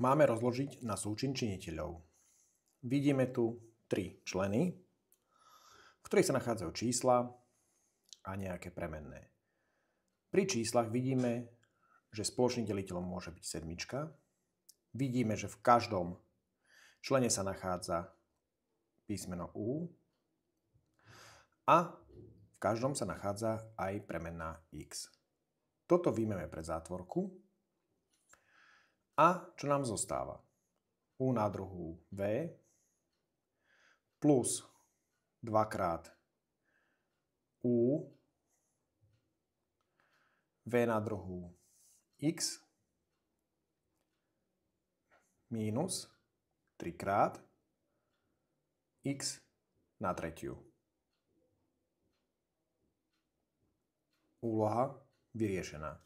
máme rozložiť na súčin činiteľov. Vidíme tu 3 členy, v ktorých sa nachádzajú čísla a nejaké premenné. Pri číslach vidíme, že spoločným deliteľom môže byť 7. Vidíme, že v každom člene sa nachádza písmeno U a v každom sa nachádza aj premenná X. Toto vyjmeme pre zátvorku. A čo nám zostáva? U na druhu V plus 2x U V na druhu X minus 3x X na tretiu. Úloha vyriešená.